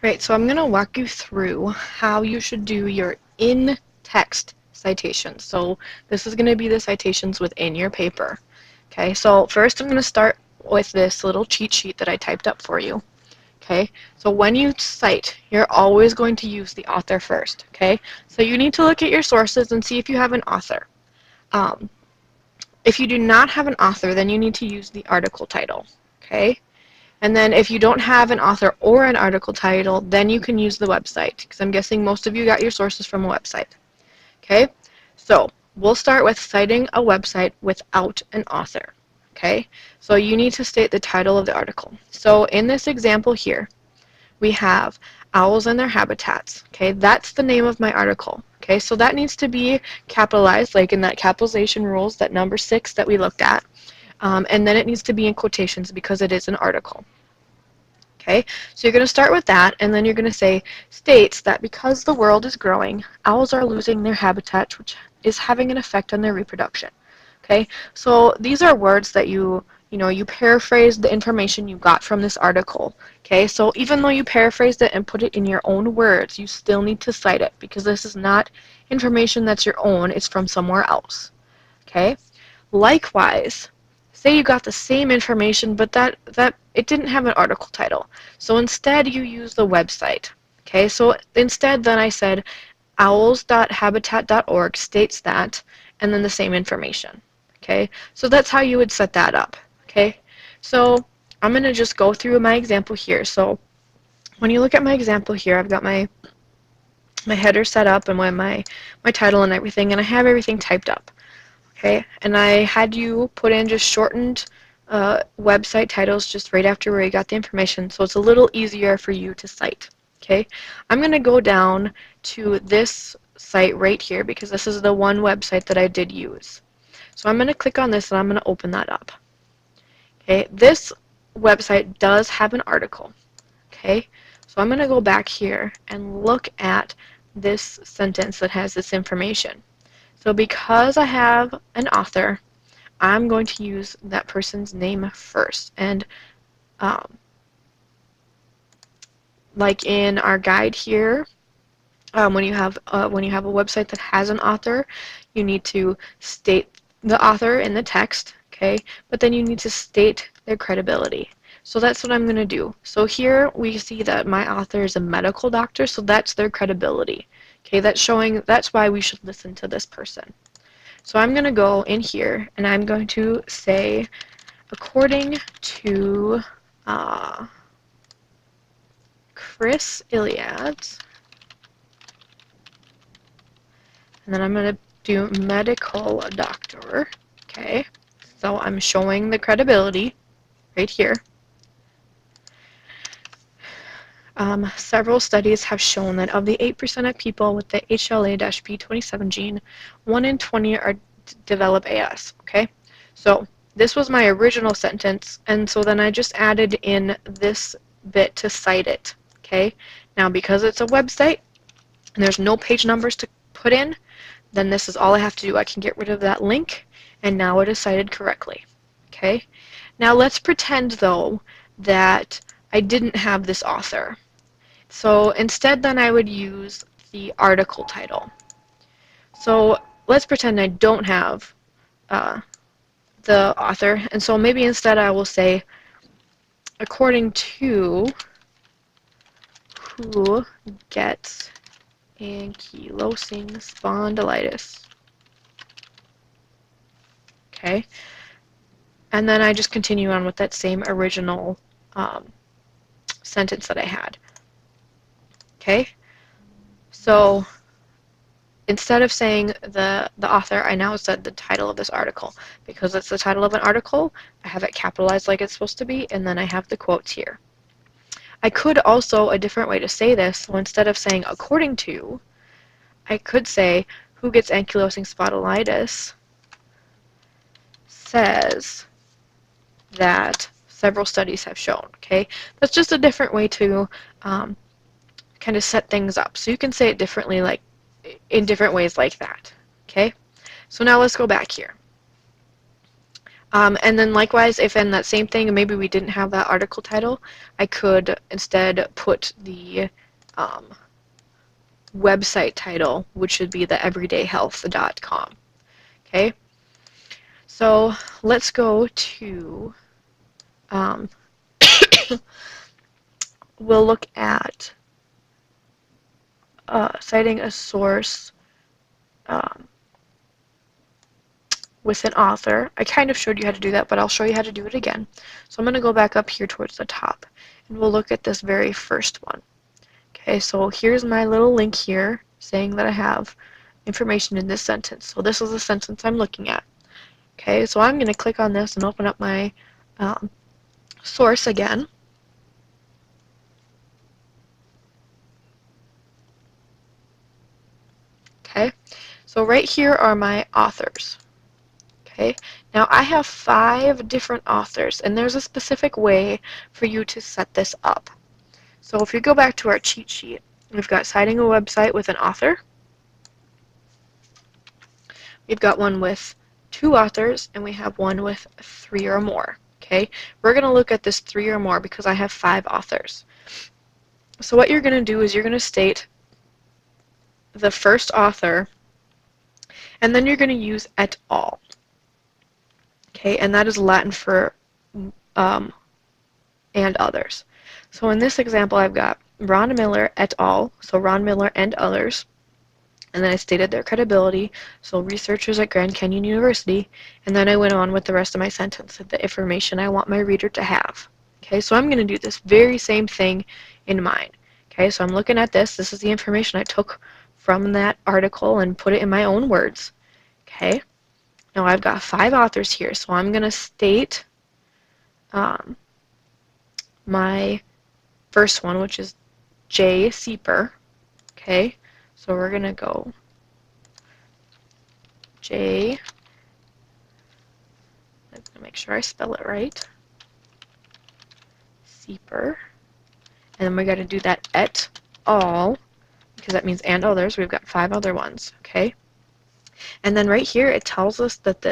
Right, so I'm going to walk you through how you should do your in-text citations. So this is going to be the citations within your paper. Okay, so first I'm going to start with this little cheat sheet that I typed up for you. Okay, so when you cite, you're always going to use the author first. Okay, so you need to look at your sources and see if you have an author. Um, if you do not have an author, then you need to use the article title. Okay, and then if you don't have an author or an article title, then you can use the website, because I'm guessing most of you got your sources from a website. Okay, so we'll start with citing a website without an author. Okay, so you need to state the title of the article. So in this example here, we have owls and their habitats. Okay, that's the name of my article. Okay, so that needs to be capitalized, like in that capitalization rules, that number 6 that we looked at. And then it needs to be in quotations because it is an article. Okay, so you're going to start with that, and then you're going to say, states that because the world is growing, owls are losing their habitat, which is having an effect on their reproduction. Okay, so these are words that you paraphrase the information you got from this article. Okay, so even though you paraphrased it and put it in your own words, you still need to cite it because this is not information that's your own, it's from somewhere else. Okay, likewise, say you got the same information, but that it didn't have an article title. So instead you use the website. Okay, so instead then I said owls.habitat.org states that, and then the same information. Okay, so that's how you would set that up. Okay, so I'm going to just go through my example here. So when you look at my example here, I've got my header set up and my title and everything, and I have everything typed up. Okay, and I had you put in just shortened website titles just right after where you got the information, so it's a little easier for you to cite. Okay, I'm going to go down to this site right here because this is the one website that I did use. So I'm going to click on this and I'm going to open that up. Okay, this website does have an article. Okay, so I'm going to go back here and look at this sentence that has this information. So because I have an author, I'm going to use that person's name first. And like in our guide here, when you have a website that has an author, you need to state the author in the text, okay? But then you need to state their credibility. So that's what I'm going to do. So here we see that my author is a medical doctor, so that's their credibility. Okay, that's why we should listen to this person. So I'm going to go in here and I'm going to say, according to Chris Iliad, and then I'm going to do medical doctor. Okay, so I'm showing the credibility right here. Several studies have shown that of the 8% of people with the HLA-P27 gene, 1 in 20 develop AS. Okay, so this was my original sentence, and so then I just added in this bit to cite it. Okay, now because it's a website and there's no page numbers to put in, then this is all I have to do. I can get rid of that link, and now it is cited correctly. Okay, now let's pretend though that I didn't have this author. So instead then I would use the article title. So let's pretend I don't have the author, and so maybe instead I will say, according to who gets ankylosing spondylitis. Okay, and then I just continue on with that same original sentence that I had. Okay, so instead of saying the author, I now said the title of this article. Because it's the title of an article, I have it capitalized like it's supposed to be, and then I have the quotes here. I could also, a different way to say this, so instead of saying according to, I could say who gets ankylosing spondylitis says that several studies have shown. Okay, that's just a different way to kind of set things up. So you can say it differently, like in different ways like that. Okay, so now let's go back here. And then likewise, if in that same thing, maybe we didn't have that article title, I could instead put the um, website title, which should be the everydayhealth.com. Okay, so let's go to, um, we'll look at citing a source um, with an author. I kind of showed you how to do that, but I'll show you how to do it again. So I'm going to go back up here towards the top, and we'll look at this very first one. Okay, so here's my little link here saying that I have information in this sentence. So this is the sentence I'm looking at. Okay, so I'm going to click on this and open up my um, source again. Okay, so right here are my authors. Okay, now I have 5 different authors, and there's a specific way for you to set this up. So if you go back to our cheat sheet, we've got citing a website with an author. We've got one with 2 authors, and we have one with 3 or more. Okay, we're going to look at this 3 or more because I have 5 authors. So what you're going to do is you're going to state the first author, and then you're going to use et al. Okay, and that is Latin for um, and others. So in this example, I've got Ron Miller et al., so Ron Miller and others, and then I stated their credibility, so researchers at Grand Canyon University, and then I went on with the rest of my sentence, the information I want my reader to have. Okay, so I'm going to do this very same thing in mine. Okay, so I'm looking at this. This is the information I took from that article and put it in my own words. Okay, now I've got 5 authors here, so I'm going to state my first one, which is J. Sieper. Okay, so we're going to go J. I'm going to make sure I spell it right. Sieper. And then we got to do that et al. Because that means and others. We've got 5 other ones. Okay. And then right here it tells us that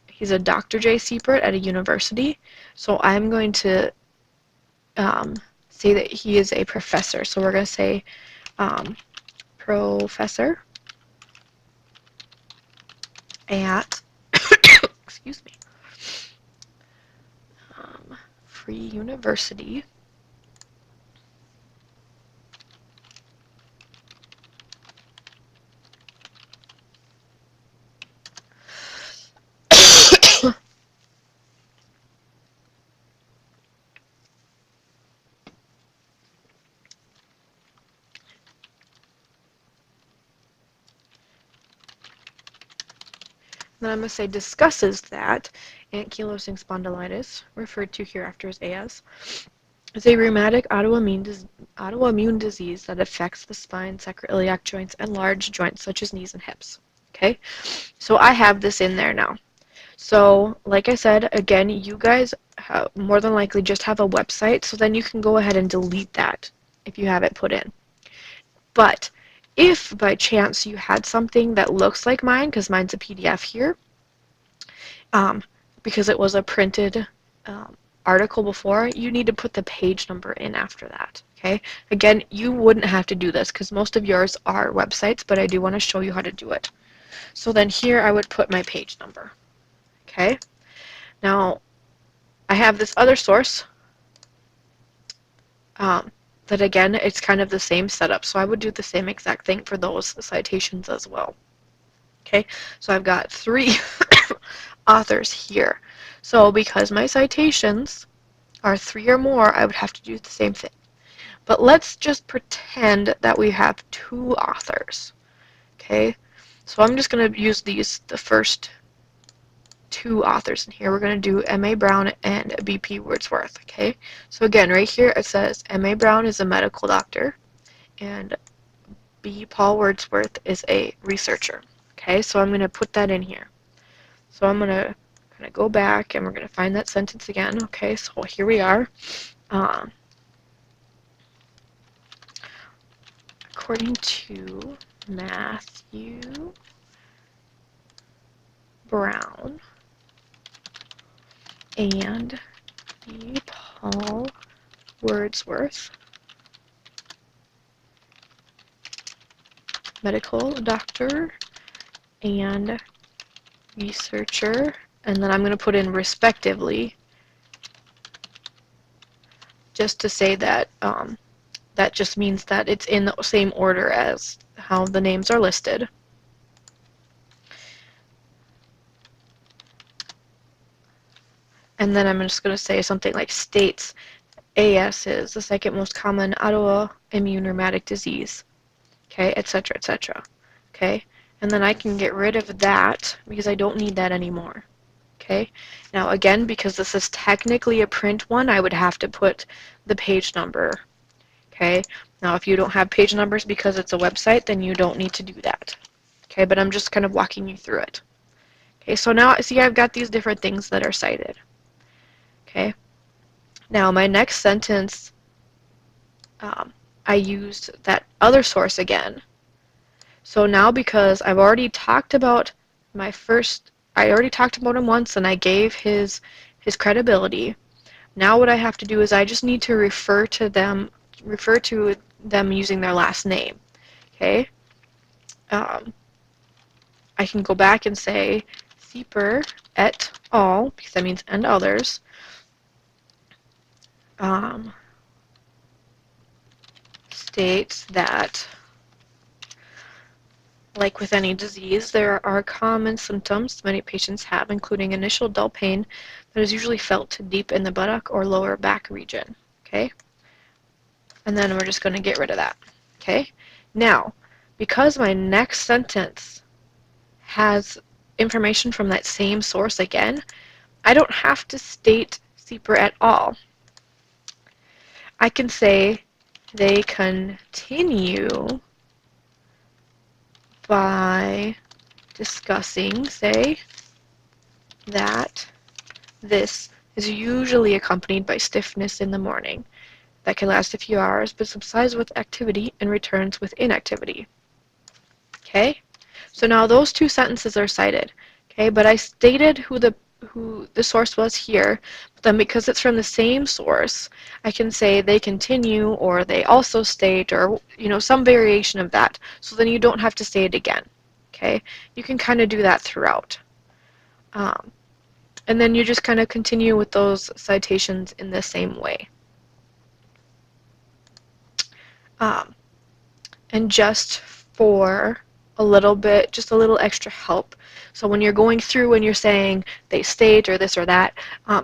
he's a Dr. J. Siepert at a university. So I'm going to say that he is a professor. So we're going to say professor at excuse me, Free University. Then I'm going to say discusses that ankylosing spondylitis, referred to hereafter as AS, is a rheumatic autoimmune disease that affects the spine, sacroiliac joints, and large joints such as knees and hips. Okay, so I have this in there now. So, like I said, again, you guys more than likely just have a website, so then you can go ahead and delete that if you have it put in. But if by chance you had something that looks like mine, because mine's a PDF here, because it was a printed article before, you need to put the page number in after that. Okay, again, you wouldn't have to do this because most of yours are websites, but I do want to show you how to do it. So then here I would put my page number. Okay, now I have this other source that again, it's kind of the same setup, so I would do the same exact thing for those citations as well. Okay, so I've got 3 authors here. So because my citations are 3 or more, I would have to do the same thing. But let's just pretend that we have 2 authors. Okay, so I'm just going to use the first 2 authors in here. We're going to do M.A. Brown and B.P. Wordsworth. Okay, so again, right here it says M.A. Brown is a medical doctor and B. Paul Wordsworth is a researcher. Okay, so I'm going to put that in here. So I'm going to kind of go back and we're going to find that sentence again. Okay, so here we are. According to Matthew Brown, and the Paul Wordsworth medical doctor and researcher, and then I'm going to put in respectively, just to say that that just means that it's in the same order as how the names are listed. And then I'm just going to say something like states AS is the second most common autoimmune rheumatic disease, okay, etc., etc. Okay, and then I can get rid of that because I don't need that anymore. Okay, now again, because this is technically a print one, I would have to put the page number. Okay, now if you don't have page numbers because it's a website, then you don't need to do that. Okay, but I'm just kind of walking you through it. Okay, so now see I've got these different things that are cited. Okay, now my next sentence, I used that other source again. So now because I've already talked about I already talked about him once and I gave his credibility. Now what I have to do is I just need to refer to them using their last name. Okay? I can go back and say Sieper et al, because that means and others. States that, like with any disease, there are common symptoms many patients have, including initial dull pain that is usually felt deep in the buttock or lower back region. Okay? And then we're just going to get rid of that. Okay? Now, because my next sentence has information from that same source again, I don't have to state Sieper et al. I can say they continue by discussing, say, that this is usually accompanied by stiffness in the morning that can last a few hours but subsides with activity and returns with inactivity. Okay? So now those two sentences are cited. Okay, but I stated who the source was here, but then because it's from the same source, I can say they continue or they also state or some variation of that. So then you don't have to say it again. Okay? You can kind of do that throughout. And then you just kind of continue with those citations in the same way. And just for just a little extra help. So when you're going through and you're saying they state or this or that,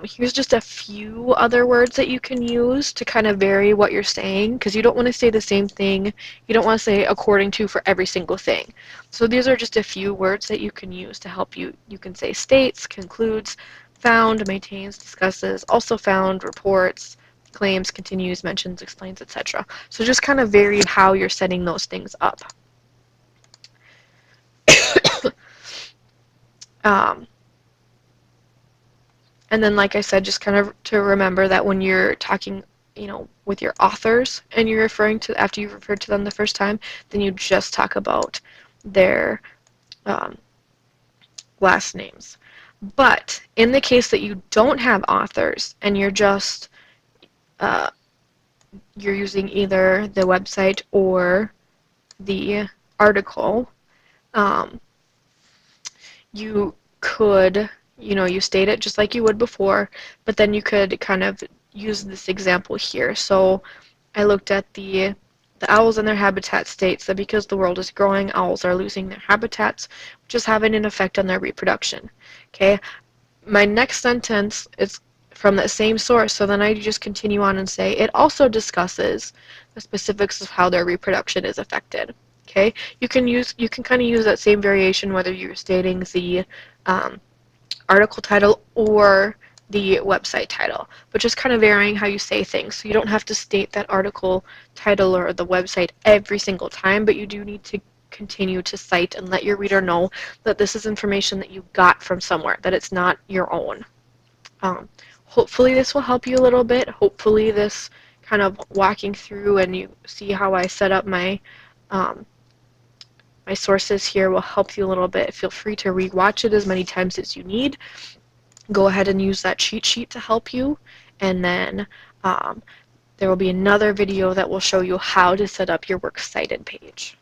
here's just a few other words that you can use to kind of vary what you're saying, because you don't want to say the same thing. You don't want to say according to for every single thing. So these are just a few words that you can use to help you. You can say states, concludes, found, maintains, discusses, also found, reports, claims, continues, mentions, explains, etc. So just kind of vary how you're setting those things up. And then, like I said, just kind of to remember that when you're talking, with your authors and you're referring to, after you've referred to them the first time, then you just talk about their last names. But in the case that you don't have authors and you're just, you're using either the website or the article, you could, you state it just like you would before, but then you could kind of use this example here. So I looked at the owls and their habitat states that because the world is growing, owls are losing their habitats, which is having an effect on their reproduction. Okay, my next sentence is from that same source, so then I just continue on and say it also discusses the specifics of how their reproduction is affected. Okay, you can kind of use that same variation whether you're stating the article title or the website title, but just kind of varying how you say things. So you don't have to state that article title or the website every single time, but you do need to continue to cite and let your reader know that this is information that you got from somewhere, that it's not your own. Hopefully this will help you a little bit. Hopefully this kind of walking through and you see how I set up my my sources here will help you a little bit. Feel free to re-watch it as many times as you need. go ahead and use that cheat sheet to help you, and then there will be another video that will show you how to set up your works cited page.